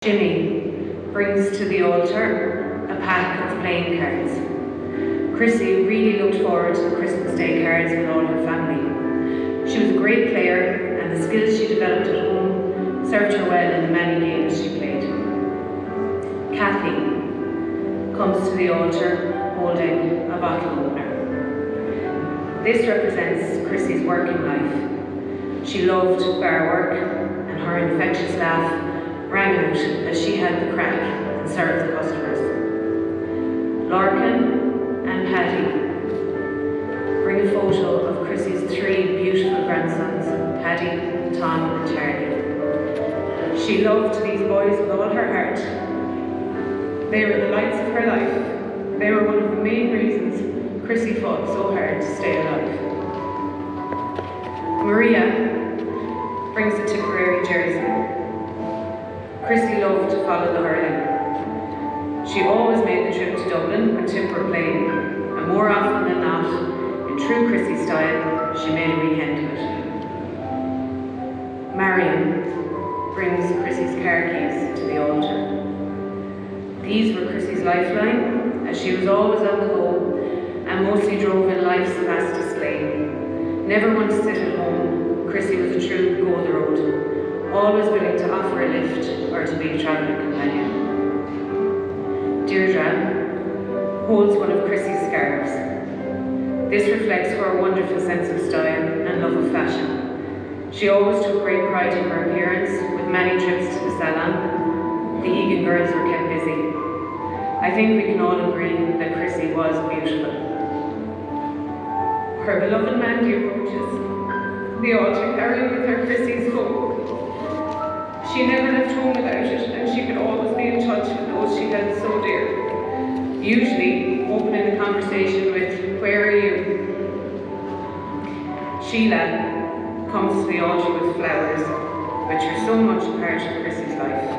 Jimmy brings to the altar a pack of playing cards. Chrissie really looked forward to the Christmas Day cards with all her family. She was a great player, and the skills she developed at home served her well in the many games she played. Kathy comes to the altar holding a bottle opener. This represents Chrissie's working life. She loved bar work, and her infectious laugh rang out as she had the crack and served the customers. Larkin and Paddy bring a photo of Chrissie's three beautiful grandsons, Paddy, Tom and Charlie. She loved these boys with all her heart. They were the lights of her life. They were one of the main reasons Chrissie fought so hard to stay alive. Maria brings a Tipperary jersey. Chrissie loved to follow the hurling. She always made the trip to Dublin when Tip were playing, and more often than not, in true Chrissie style, she made a weekend of it. Marion brings Chrissie's car keys to the altar. These were Chrissie's lifeline, as she was always on the go and mostly drove in life's fastest lane. Never one to sit at home, Chrissie was a true go-the-road, always willing to offer a lift or to be a travelling companion. Deirdre holds one of Chrissie's scarves. This reflects her wonderful sense of style and love of fashion. She always took great pride in her appearance, with many trips to the salon. The Egan girls were kept busy. I think we can all agree that Chrissie was beautiful. Her beloved Mandy approaches the altar carrying with her Chrissie's hope. She never left home without it, and she could always be in touch with those she held so dear. Usually opening the conversation with, "Where are you?" Sheila comes to the altar with flowers, which are so much a part of Chrissie's life.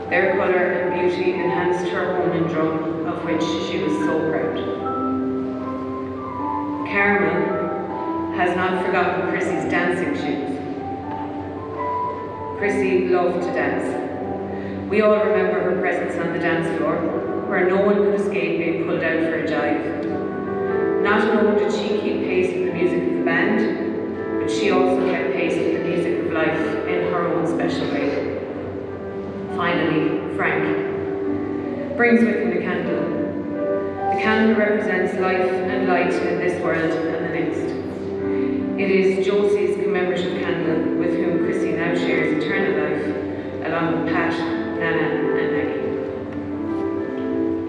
Their colour and beauty enhanced her home in Drum, of which she was so proud. Carmel has not forgotten Chrissie's dancing shoes. Chrissie loved to dance. We all remember her presence on the dance floor, where no one could escape being pulled out for a jive. Not alone did she keep pace with the music of the band, but she also kept pace with the music of life in her own special way. Finally, Frank brings with him a candle. The candle represents life and light in this world and the next. It is Josie's commemorative candle, with whom Chrissie now shares eternal life, along with Pat, Nana and Maggie.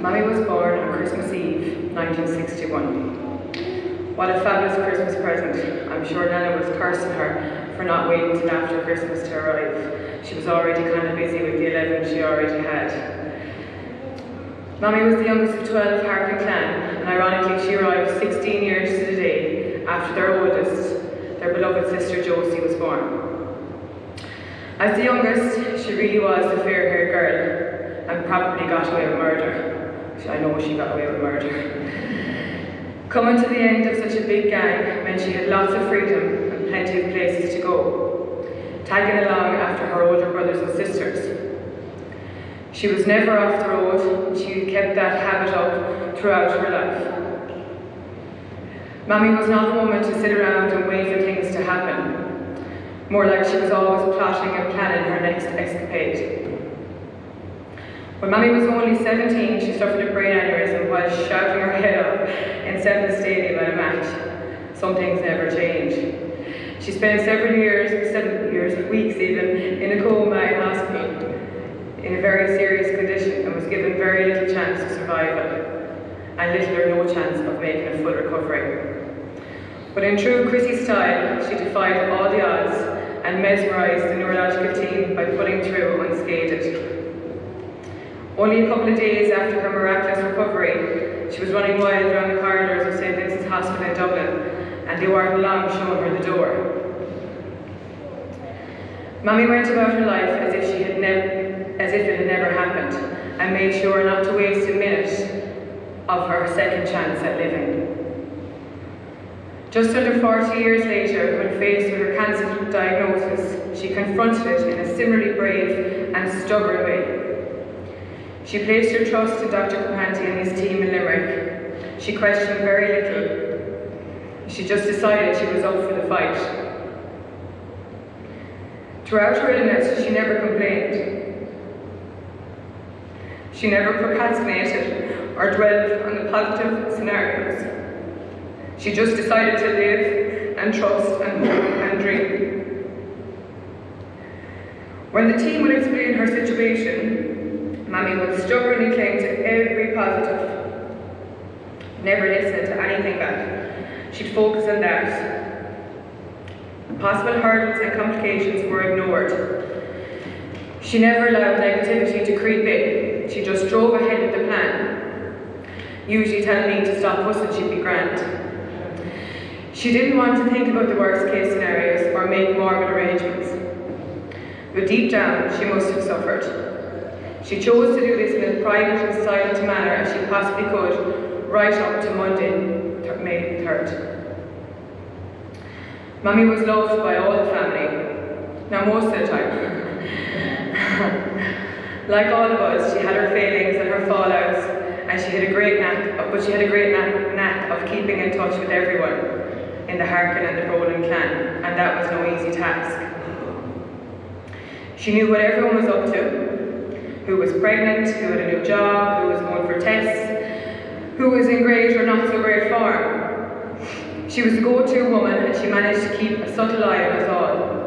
Mammy was born on Christmas Eve, 1961. What a fabulous Christmas present. I'm sure Nana was cursing her for not waiting till after Christmas to arrive. She was already kind of busy with the 11 she already had. Mammy was the youngest of 12 Harkin clan, and ironically she arrived 16 years to the day after their oldest, their beloved sister Josie, was born. As the youngest, she really was the fair-haired girl, and probably got away with murder. I know she got away with murder. Coming to the end of such a big gang meant she had lots of freedom and plenty of places to go, tagging along after her older brothers and sisters. She was never off the road, and she kept that habit up throughout her life. Mammy was not a woman to sit around and wait for things to happen. More like she was always plotting and planning her next escapade. When Mammy was only 17, she suffered a brain aneurysm while shouting her head off in Semple Stadium at a match. Some things never change. She spent several weeks even, in a coma in hospital, in a very serious condition, and was given very little chance of survival, and little or no chance of making a full recovery. But in true Chrissie style, she defied all the odds and mesmerised the neurological team by pulling through unscathed. Only a couple of days after her miraculous recovery, she was running wild around the corridors of St. Vincent's Hospital in Dublin, and they weren't long showing her the door. Mammy went about her life as if it had never happened, and made sure not to waste a minute of her second chance at living. Just under 40 years later, when faced with her cancer diagnosis, she confronted it in a a similarly brave and stubborn way. She placed her trust in Dr. Capanti and his team in Limerick. She questioned very little. She just decided she was up for the fight. Throughout her illness, she never complained. She never procrastinated or dwelled on the positive scenarios. She just decided to live and trust and hope and dream. When the team would explain her situation, Mammy would stubbornly cling to every positive. Never listen to anything back. She'd focus on that. Possible hurdles and complications were ignored. She never allowed negativity to creep in. She just drove ahead with the plan. Usually telling me to stop fussing, she'd be grand. She didn't want to think about the worst case scenarios or make morbid arrangements. But deep down, she must have suffered. She chose to do this in as private and silent manner as she possibly could, right up to Monday, May 3rd. Mammy was loved by all the family, now most of the time. Like all of us, she had her failings and her fallouts, and she had a great knack of keeping in touch with everyone in the Harkin and the Brolin clan, and that was no easy task. She knew what everyone was up to, who was pregnant, who had a new job, who was going for tests, who was in great or not so great form. She was the go-to woman, and she managed to keep a subtle eye on us all.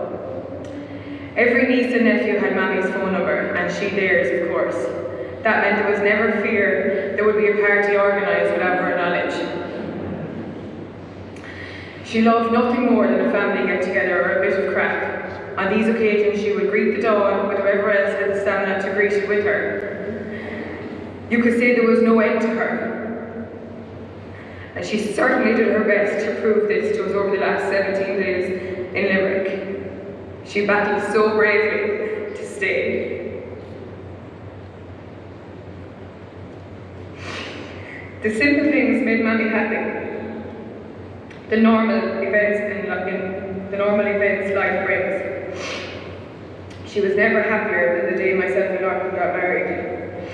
Every niece and nephew had Mammy's phone number, and she theirs, of course. That meant there was never fear there would be a party organised without her knowledge. She loved nothing more than a family get-together or a bit of crack. On these occasions, she would greet the dawn with whoever else had the stamina to greet it with her. You could say there was no end to her. And she certainly did her best to prove this to us over the last 17 days in Limerick. She battled so bravely to stay. The simple things made Mammy happy. The normal events life brings. She was never happier than the day myself and Lachlan got married.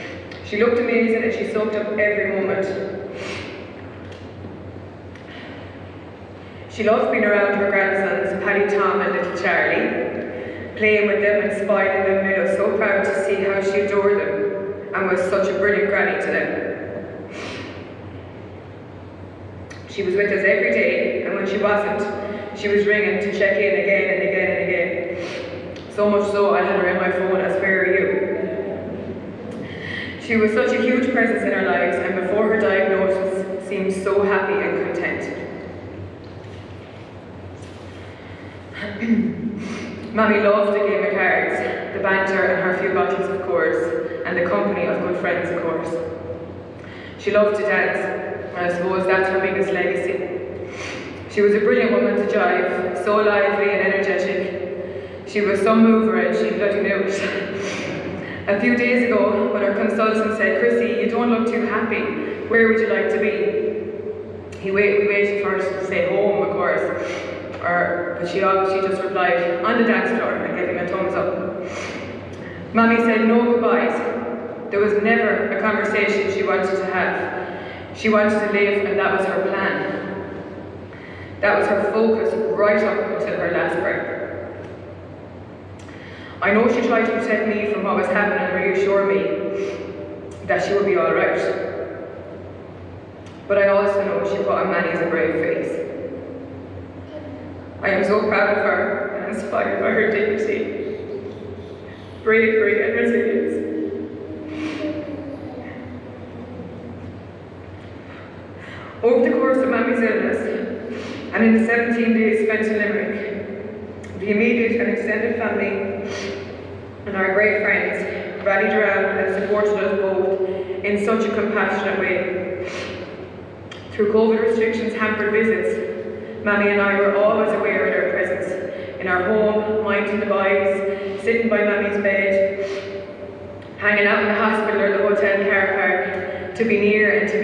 She looked amazing and she soaked up every moment. She loved being around her grandsons, Paddy, Tom and little Charlie, playing with them and spoiling them, made us so proud to see how she adored them and was such a brilliant granny to them. She was with us every day, and when she wasn't, she was ringing to check in again and again and again. So much so, I had her in my phone as where are you? She was such a huge presence in our lives, and before her diagnosis, seemed so happy and content. Mammy loved the game of cards, the banter and her few bottles of course, and the company of good friends, of course. She loved to dance, and I suppose that's her biggest legacy. She was a brilliant woman to jive, so lively and energetic. She was some mover and she bloody knew it. A few days ago, when her consultant said, "Chrissie, you don't look too happy. Where would you like to be?" We waited for her to say home, of course. But she just replied, "On the dance floor," and gave him a thumbs up. Mammy said no goodbyes. There was never a conversation she wanted to have. She wanted to live, and that was her plan. That was her focus right up until her last breath. I know she tried to protect me from what was happening and reassure me that she would be all right. But I also know she put on Manny's a brave face. I am so proud of her and inspired by her dignity, bravery and resilience. Over the course of Mammy's illness, and in the 17 days spent in Limerick, the immediate and extended family and our great friends rallied around and supported us both in such a compassionate way. Through COVID restrictions hampered visits, Mammy and I were always aware of their presence in our home, minding the boys, sitting by Mammy's bed, hanging out in the hospital or the hotel car park, to be near and to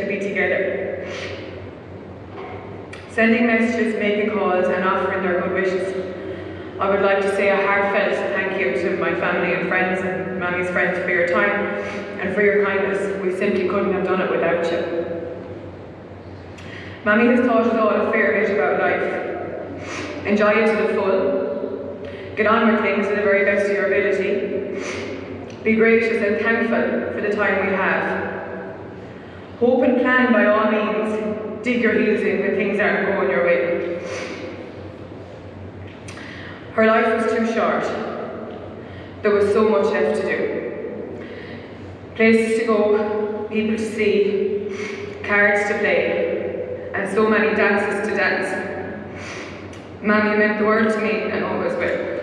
be together. Sending messages, making calls and offering their good wishes. I would like to say a heartfelt thank you to my family and friends and Mammy's friends for your time and for your kindness. We simply couldn't have done it without you. Mammy has taught us all a fair bit about life. Enjoy it to the full. Get on with things to the very best of your ability. Be gracious and thankful for the time we have. Hope and plan by all means. Dig your heels in when things aren't going your way. Her life was too short. There was so much left to do. Places to go, people to see, cards to play, and so many dances to dance. Mammy meant the world to me and always will.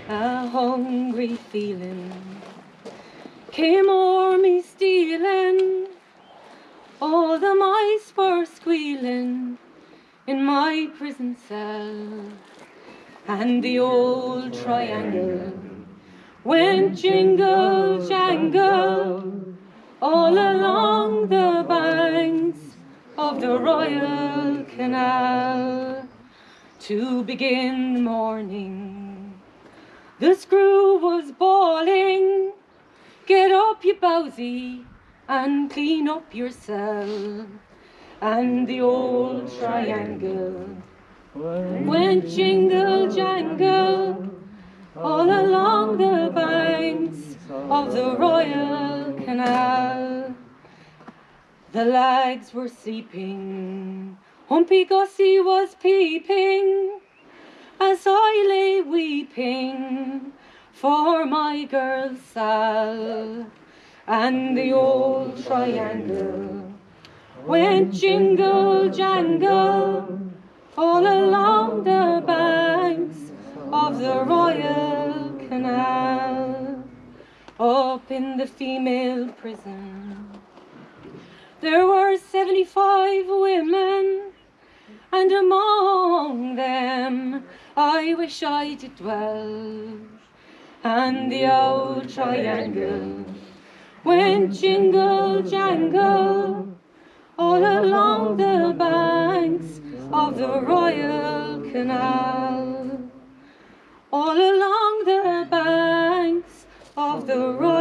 A hungry feeling came o'er me stealing. All the mice were squealing in my prison cell. And the old triangle went jingle jangle all along the banks of the Royal Canal. To begin the morning, the screw was bawling, "Get up, you bowsy, and clean up your cell." And the old triangle went jingle jangle all along the banks of the Royal Canal. The lags were sleeping, Humpy Gussie was peeping, as I lay weeping for my girl Sal. And the old triangle went jingle jangle all along the banks of the Royal Canal. Up in the female prison there were 75 women, and among them I wish I did dwell. And the old triangle went jingle jangle all along the banks of the Royal Canal. All along the banks of the Royal